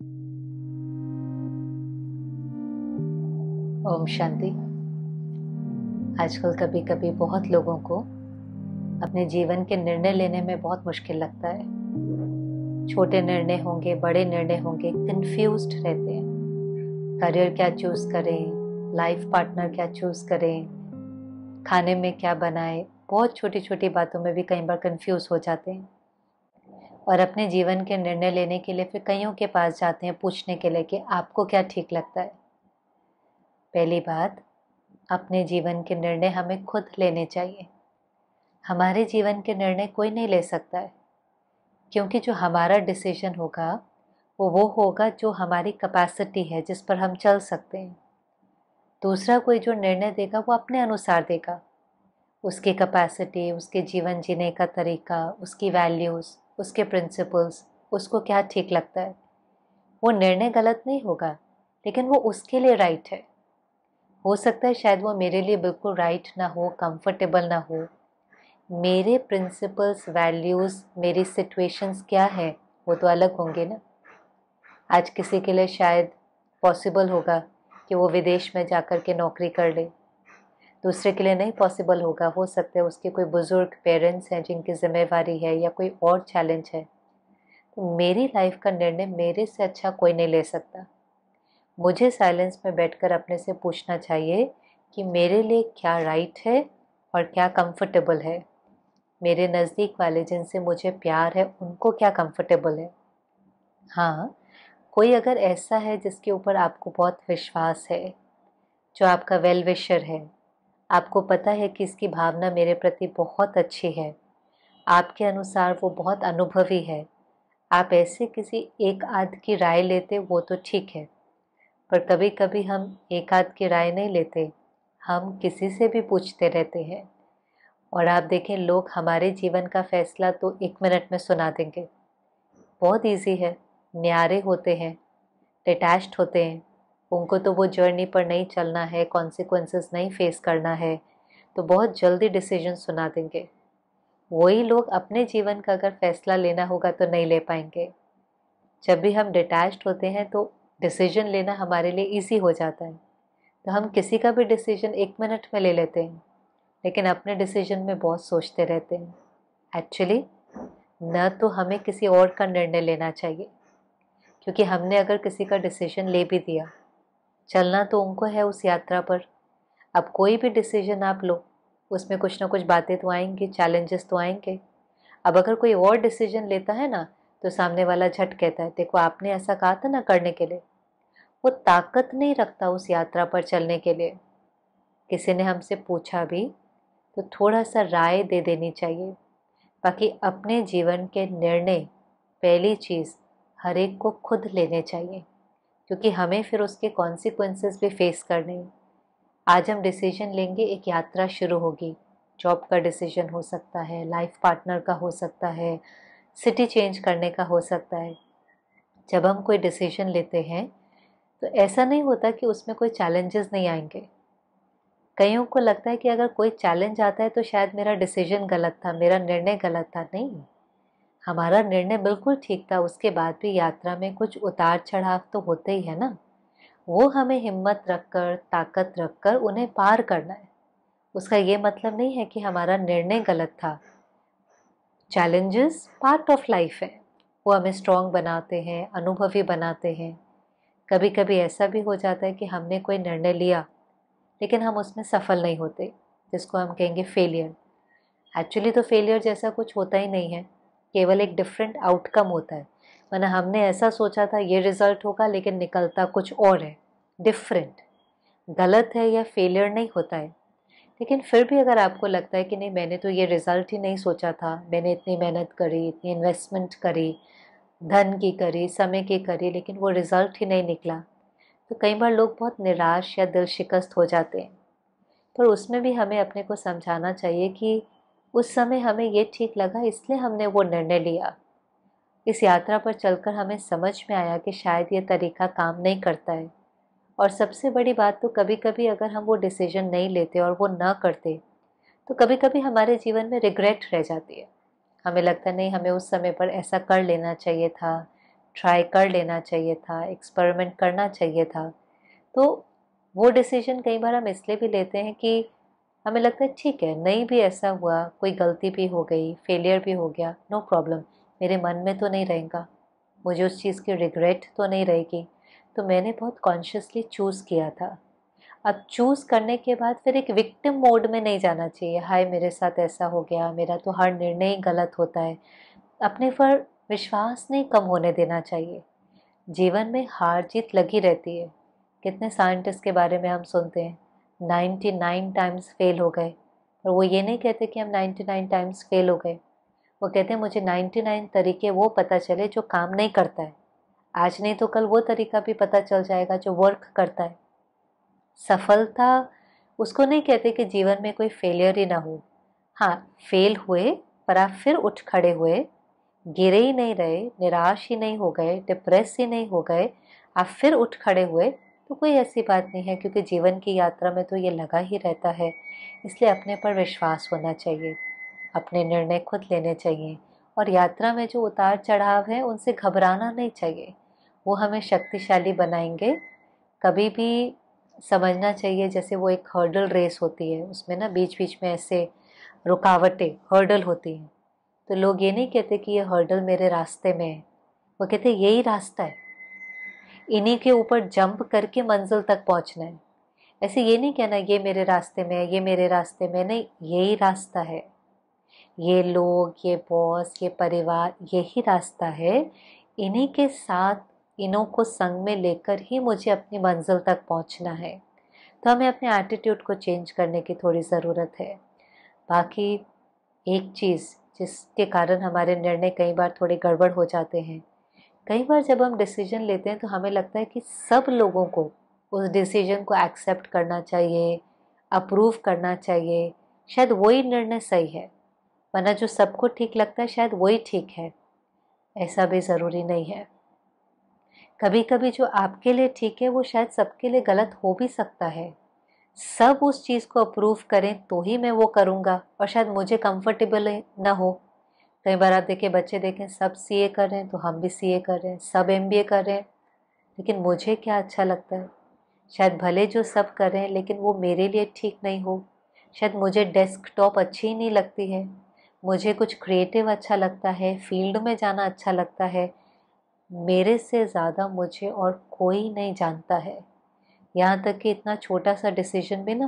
ओम शांति। आजकल कभी कभी बहुत लोगों को अपने जीवन के निर्णय लेने में बहुत मुश्किल लगता है। छोटे निर्णय होंगे, बड़े निर्णय होंगे, कंफ्यूज्ड रहते हैं। करियर क्या चूज करें, लाइफ पार्टनर क्या चूज करें, खाने में क्या बनाएं, बहुत छोटी छोटी बातों में भी कई बार कंफ्यूज हो जाते हैं। और अपने जीवन के निर्णय लेने के लिए फिर कईयों के पास जाते हैं पूछने के लिए कि आपको क्या ठीक लगता है। पहली बात, अपने जीवन के निर्णय हमें खुद लेने चाहिए। हमारे जीवन के निर्णय कोई नहीं ले सकता है, क्योंकि जो हमारा डिसीजन होगा वो होगा जो हमारी कैपेसिटी है, जिस पर हम चल सकते हैं। दूसरा कोई जो निर्णय देगा वो अपने अनुसार देगा, उसकी कैपेसिटी, उसके जीवन जीने का तरीका, उसकी वैल्यूज़, उसके प्रिंसिपल्स, उसको क्या ठीक लगता है। वो निर्णय गलत नहीं होगा, लेकिन वो उसके लिए राइट है। हो सकता है शायद वो मेरे लिए बिल्कुल राइट ना हो, कंफर्टेबल ना हो। मेरे प्रिंसिपल्स, वैल्यूज़, मेरी सिचुएशंस क्या है वो तो अलग होंगे ना। आज किसी के लिए शायद पॉसिबल होगा कि वो विदेश में जाकर के नौकरी कर ले, दूसरे के लिए नहीं पॉसिबल होगा। हो सकता है उसके कोई बुज़ुर्ग पेरेंट्स हैं जिनकी जिम्मेवारी है, या कोई और चैलेंज है। तो मेरी लाइफ का निर्णय मेरे से अच्छा कोई नहीं ले सकता। मुझे साइलेंस में बैठकर अपने से पूछना चाहिए कि मेरे लिए क्या राइट है और क्या कंफर्टेबल है। मेरे नज़दीक वाले जिनसे मुझे प्यार है उनको क्या कंफर्टेबल है। हाँ, कोई अगर ऐसा है जिसके ऊपर आपको बहुत विश्वास है, जो आपका वेल विशर है, आपको पता है कि इसकी भावना मेरे प्रति बहुत अच्छी है, आपके अनुसार वो बहुत अनुभवी है, आप ऐसे किसी एक आध की राय लेते वो तो ठीक है। पर कभी कभी हम एक आध की राय नहीं लेते, हम किसी से भी पूछते रहते हैं। और आप देखें, लोग हमारे जीवन का फैसला तो 1 मिनट में सुना देंगे। बहुत इजी है, न्यारे होते हैं, डिटैच्ड होते हैं, उनको तो वो जर्नी पर नहीं चलना है, कॉन्सिक्वेंसेस नहीं फेस करना है, तो बहुत जल्दी डिसीजन सुना देंगे। वही लोग अपने जीवन का अगर फैसला लेना होगा तो नहीं ले पाएंगे। जब भी हम डिटैच्ड होते हैं तो डिसीजन लेना हमारे लिए ईजी हो जाता है, तो हम किसी का भी डिसीजन 1 मिनट में ले लेते हैं, लेकिन अपने डिसीजन में बहुत सोचते रहते हैं। एक्चुअली न तो हमें किसी और का निर्णय लेना चाहिए, क्योंकि हमने अगर किसी का डिसीजन ले भी दिया, चलना तो उनको है उस यात्रा पर। अब कोई भी डिसीजन आप लो, उसमें कुछ ना कुछ बातें तो आएंगी, चैलेंजेस तो आएंगे। अब अगर कोई और डिसीजन लेता है ना, तो सामने वाला झट कहता है, देखो आपने ऐसा कहा था ना करने के लिए। वो ताकत नहीं रखता उस यात्रा पर चलने के लिए। किसी ने हमसे पूछा भी तो थोड़ा सा राय दे देनी चाहिए। बाकी अपने जीवन के निर्णय, पहली चीज़, हर एक को खुद लेने चाहिए, क्योंकि हमें फिर उसके कॉन्सिक्वेंसेस भी फेस करने हैं। आज हम डिसीजन लेंगे, एक यात्रा शुरू होगी। जॉब का डिसीजन हो सकता है, लाइफ पार्टनर का हो सकता है, सिटी चेंज करने का हो सकता है। जब हम कोई डिसीजन लेते हैं तो ऐसा नहीं होता कि उसमें कोई चैलेंजेस नहीं आएंगे। कईयों को लगता है कि अगर कोई चैलेंज आता है तो शायद मेरा डिसीजन गलत था, मेरा निर्णय गलत था। नहीं, हमारा निर्णय बिल्कुल ठीक था। उसके बाद भी यात्रा में कुछ उतार चढ़ाव तो होते ही है ना। वो हमें हिम्मत रखकर, ताकत रखकर उन्हें पार करना है। उसका ये मतलब नहीं है कि हमारा निर्णय गलत था। चैलेंजेस पार्ट ऑफ लाइफ है, वो हमें स्ट्रांग बनाते हैं, अनुभवी बनाते हैं। कभी कभी ऐसा भी हो जाता है कि हमने कोई निर्णय लिया लेकिन हम उसमें सफल नहीं होते, जिसको हम कहेंगे फेलियर। एक्चुअली तो फेलियर जैसा कुछ होता ही नहीं है, केवल एक डिफरेंट आउटकम होता है। वरना हमने ऐसा सोचा था ये रिजल्ट होगा, लेकिन निकलता कुछ और है, डिफरेंट। गलत है या फेलियर नहीं होता है। लेकिन फिर भी अगर आपको लगता है कि नहीं, मैंने तो ये रिजल्ट ही नहीं सोचा था, मैंने इतनी मेहनत करी, इतनी इन्वेस्टमेंट करी, धन की करी, समय की करी, लेकिन वो रिजल्ट ही नहीं निकला, तो कई बार लोग बहुत निराश या दिल शिकस्त हो जाते हैं। पर उसमें भी हमें अपने को समझाना चाहिए कि उस समय हमें ये ठीक लगा, इसलिए हमने वो निर्णय लिया। इस यात्रा पर चलकर हमें समझ में आया कि शायद ये तरीका काम नहीं करता है। और सबसे बड़ी बात तो, कभी कभी अगर हम वो डिसीजन नहीं लेते और वो ना करते, तो कभी कभी हमारे जीवन में रिग्रेट रह जाती है। हमें लगता नहीं, हमें उस समय पर ऐसा कर लेना चाहिए था, ट्राई कर लेना चाहिए था, एक्सपेरिमेंट करना चाहिए था। तो वो डिसीजन कई बार हम इसलिए भी लेते हैं कि हमें लगता है ठीक है, नहीं भी ऐसा हुआ, कोई गलती भी हो गई, फेलियर भी हो गया, नो प्रॉब्लम, मेरे मन में तो नहीं रहेगा, मुझे उस चीज़ की रिग्रेट तो नहीं रहेगी। तो मैंने बहुत कॉन्शियसली चूज़ किया था। अब चूज़ करने के बाद फिर एक विक्टिम मोड में नहीं जाना चाहिए, हाय मेरे साथ ऐसा हो गया, मेरा तो हर निर्णय ही गलत होता है। अपने पर विश्वास नहीं कम होने देना चाहिए। जीवन में हार जीत लगी रहती है। कितने साइंटिस्ट के बारे में हम सुनते हैं, 99 टाइम्स फेल हो गए, और वो ये नहीं कहते कि हम 99 टाइम्स फेल हो गए। वो कहते हैं मुझे 99 तरीके वो पता चले जो काम नहीं करता है, आज नहीं तो कल वो तरीका भी पता चल जाएगा जो वर्क करता है। सफलता उसको नहीं कहते कि जीवन में कोई फेलियर ही ना हो। हाँ, फेल हुए पर आप फिर उठ खड़े हुए, गिरे ही नहीं रहे, निराश ही नहीं हो गए, डिप्रेस ही नहीं हो गए, आप फिर उठ खड़े हुए, तो कोई ऐसी बात नहीं है, क्योंकि जीवन की यात्रा में तो ये लगा ही रहता है। इसलिए अपने पर विश्वास होना चाहिए, अपने निर्णय खुद लेने चाहिए, और यात्रा में जो उतार चढ़ाव है उनसे घबराना नहीं चाहिए, वो हमें शक्तिशाली बनाएंगे। कभी भी समझना चाहिए जैसे वो एक हर्डल रेस होती है, उसमें ना बीच बीच में ऐसे रुकावटें, हर्डल होती हैं, तो लोग ये नहीं कहते कि ये हर्डल मेरे रास्ते में है, वो कहते यही रास्ता है, इन्हीं के ऊपर जंप करके मंजिल तक पहुंचना है। ऐसे ये नहीं कहना ये मेरे रास्ते में है, ये मेरे रास्ते में नहीं, यही रास्ता है, ये लोग, ये बॉस, ये परिवार, यही रास्ता है, इन्हीं के साथ, इन्हों को संग में लेकर ही मुझे अपनी मंजिल तक पहुंचना है। तो हमें अपने एटीट्यूड को चेंज करने की थोड़ी ज़रूरत है। बाकी एक चीज़ जिसके कारण हमारे निर्णय कई बार थोड़े गड़बड़ हो जाते हैं, कई बार जब हम डिसीजन लेते हैं तो हमें लगता है कि सब लोगों को उस डिसीजन को एक्सेप्ट करना चाहिए, अप्रूव करना चाहिए, शायद वही निर्णय सही है, वरना जो सबको ठीक लगता है शायद वही ठीक है। ऐसा भी ज़रूरी नहीं है। कभी कभी जो आपके लिए ठीक है वो शायद सबके लिए गलत हो भी सकता है। सब उस चीज़ को अप्रूव करें तो ही मैं वो करूँगा, और शायद मुझे कंफर्टेबल ना हो। कई बार आप देखें, बच्चे देखें, सब सीए कर रहे हैं तो हम भी सीए कर रहे हैं, सब एमबीए कर रहे हैं, लेकिन मुझे क्या अच्छा लगता है, शायद भले जो सब कर रहे हैं लेकिन वो मेरे लिए ठीक नहीं हो। शायद मुझे डेस्कटॉप अच्छी ही नहीं लगती है, मुझे कुछ क्रिएटिव अच्छा लगता है, फील्ड में जाना अच्छा लगता है। मेरे से ज़्यादा मुझे और कोई नहीं जानता है। यहाँ तक कि इतना छोटा सा डिसीजन भी ना,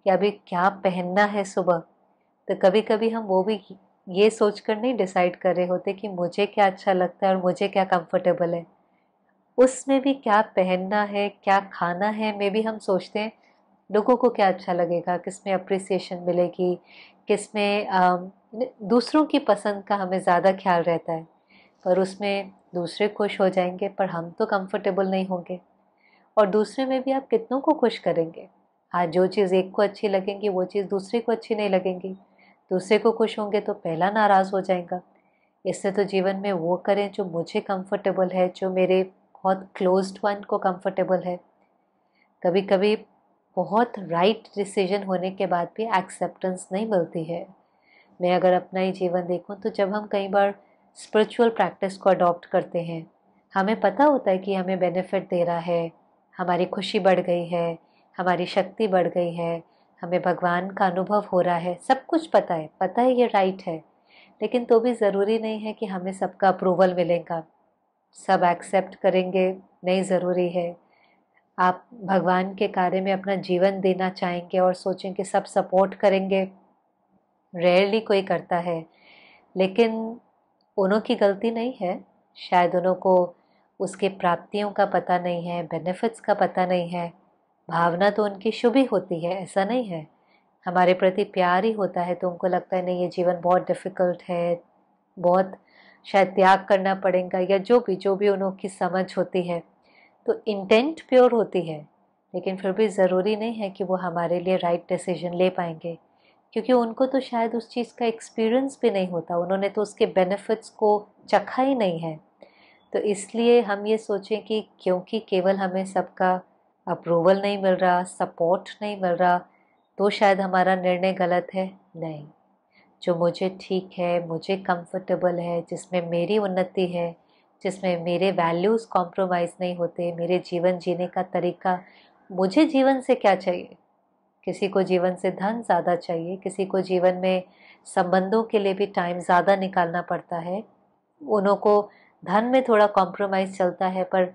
कि अभी क्या पहनना है सुबह, तो कभी कभी हम वो भी ये सोचकर नहीं डिसाइड कर रहे होते कि मुझे क्या अच्छा लगता है और मुझे क्या कंफर्टेबल है। उसमें भी क्या पहनना है, क्या खाना है, में भी हम सोचते हैं लोगों को क्या अच्छा लगेगा, किसमें अप्रिसिएशन मिलेगी, किसमें दूसरों की पसंद का हमें ज़्यादा ख्याल रहता है। पर उसमें दूसरे खुश हो जाएंगे पर हम तो कंफर्टेबल नहीं होंगे। और दूसरे में भी आप कितनों को खुश करेंगे। हाँ, जो चीज़ एक को अच्छी लगेंगी वो चीज़ दूसरे को अच्छी नहीं लगेंगी, दूसरे को खुश होंगे तो पहला नाराज़ हो जाएगा। इससे तो जीवन में वो करें जो मुझे कंफर्टेबल है, जो मेरे बहुत क्लोज्ड वन को कंफर्टेबल है। कभी कभी बहुत राइट डिसीजन होने के बाद भी एक्सेप्टेंस नहीं मिलती है। मैं अगर अपना ही जीवन देखूं तो जब हम कई बार स्पिरिचुअल प्रैक्टिस को अडॉप्ट करते हैं, हमें पता होता है कि हमें बेनिफिट दे रहा है, हमारी खुशी बढ़ गई है, हमारी शक्ति बढ़ गई है, हमें भगवान का अनुभव हो रहा है, सब कुछ पता है ये राइट है। लेकिन तो भी ज़रूरी नहीं है कि हमें सबका अप्रूवल मिलेगा, सब एक्सेप्ट करेंगे, नहीं ज़रूरी है। आप भगवान के कार्य में अपना जीवन देना चाहेंगे और सोचेंगे सब सपोर्ट करेंगे, रेयरली कोई करता है। लेकिन उन्हों की गलती नहीं है, शायद उन्हों को उसके प्राप्तियों का पता नहीं है, बेनिफिट्स का पता नहीं है। भावना तो उनकी शुभ ही होती है, ऐसा नहीं है, हमारे प्रति प्यार ही होता है, तो उनको लगता है नहीं ये जीवन बहुत डिफ़िकल्ट है, बहुत शायद त्याग करना पड़ेगा, या जो भी उन्हों की समझ होती है। तो इंटेंट प्योर होती है, लेकिन फिर भी ज़रूरी नहीं है कि वो हमारे लिए राइट डिसीजन ले पाएंगे, क्योंकि उनको तो शायद उस चीज़ का एक्सपीरियंस भी नहीं होता, उन्होंने तो उसके बेनिफिट्स को चखा ही नहीं है। तो इसलिए हम ये सोचें कि क्योंकि केवल हमें सबका अप्रूवल नहीं मिल रहा, सपोर्ट नहीं मिल रहा, तो शायद हमारा निर्णय गलत है। नहीं, जो मुझे ठीक है, मुझे कंफर्टेबल है, जिसमें मेरी उन्नति है, जिसमें मेरे वैल्यूज़ कॉम्प्रोमाइज़ नहीं होते, मेरे जीवन जीने का तरीका, मुझे जीवन से क्या चाहिए। किसी को जीवन से धन ज़्यादा चाहिए, किसी को जीवन में संबंधों के लिए भी टाइम ज़्यादा निकालना पड़ता है, उन्हों को धन में थोड़ा कॉम्प्रोमाइज़ चलता है, पर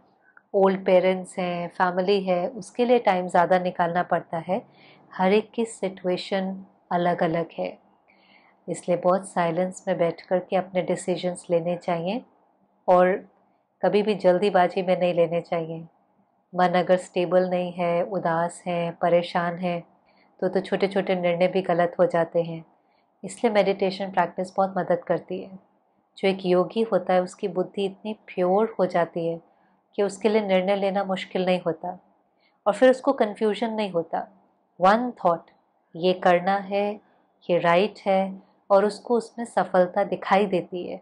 ओल्ड पेरेंट्स हैं, फैमिली है, उसके लिए टाइम ज़्यादा निकालना पड़ता है। हर एक की सिचुएशन अलग अलग है, इसलिए बहुत साइलेंस में बैठ कर के अपने डिसीजंस लेने चाहिए और कभी भी जल्दीबाजी में नहीं लेने चाहिए। मन अगर स्टेबल नहीं है, उदास है, परेशान है, तो छोटे छोटे निर्णय भी गलत हो जाते हैं। इसलिए मेडिटेशन प्रैक्टिस बहुत मदद करती है। जो एक योगी होता है उसकी बुद्धि इतनी प्योर हो जाती है कि उसके लिए निर्णय लेना मुश्किल नहीं होता और फिर उसको कन्फ्यूजन नहीं होता। वन थॉट, ये करना है, ये राइट है, और उसको उसमें सफलता दिखाई देती है।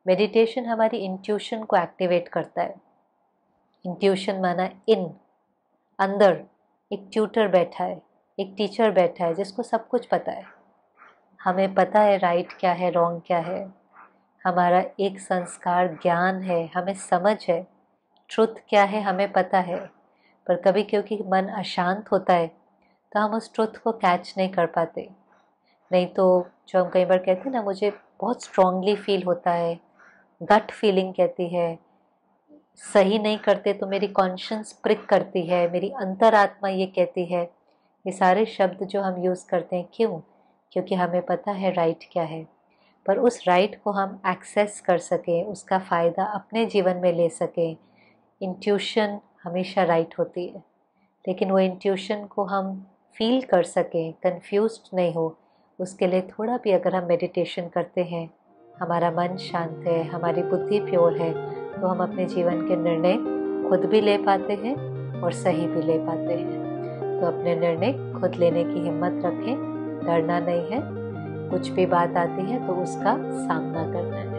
मेडिटेशन हमारी इंट्यूशन को एक्टिवेट करता है। इंट्यूशन माना इन, अंदर एक ट्यूटर बैठा है, एक टीचर बैठा है जिसको सब कुछ पता है। हमें पता है राइट क्या है, रॉन्ग क्या है। हमारा एक संस्कार ज्ञान है, हमें समझ है, ट्रुथ क्या है हमें पता है। पर कभी क्योंकि मन अशांत होता है तो हम उस ट्रुथ को कैच नहीं कर पाते। नहीं तो जो हम कई बार कहते हैं ना, मुझे बहुत स्ट्रांगली फील होता है, गट फीलिंग कहती है, सही नहीं करते तो मेरी कॉन्शियंस प्रिक करती है, मेरी अंतरात्मा ये कहती है। ये सारे शब्द जो हम यूज़ करते हैं, क्यों? क्योंकि हमें पता है राइट क्या है। पर उस राइट को हम एक्सेस कर सकें, उसका फ़ायदा अपने जीवन में ले सकें। इंट्यूशन हमेशा राइट होती है, लेकिन वो इंट्यूशन को हम फील कर सकें, कंफ्यूज्ड नहीं हो, उसके लिए थोड़ा भी अगर हम मेडिटेशन करते हैं, हमारा मन शांत है, हमारी बुद्धि प्योर है, तो हम अपने जीवन के निर्णय खुद भी ले पाते हैं और सही भी ले पाते हैं। तो अपने निर्णय खुद लेने की हिम्मत रखें, डरना नहीं है। कुछ भी बात आती है तो उसका सामना करना है।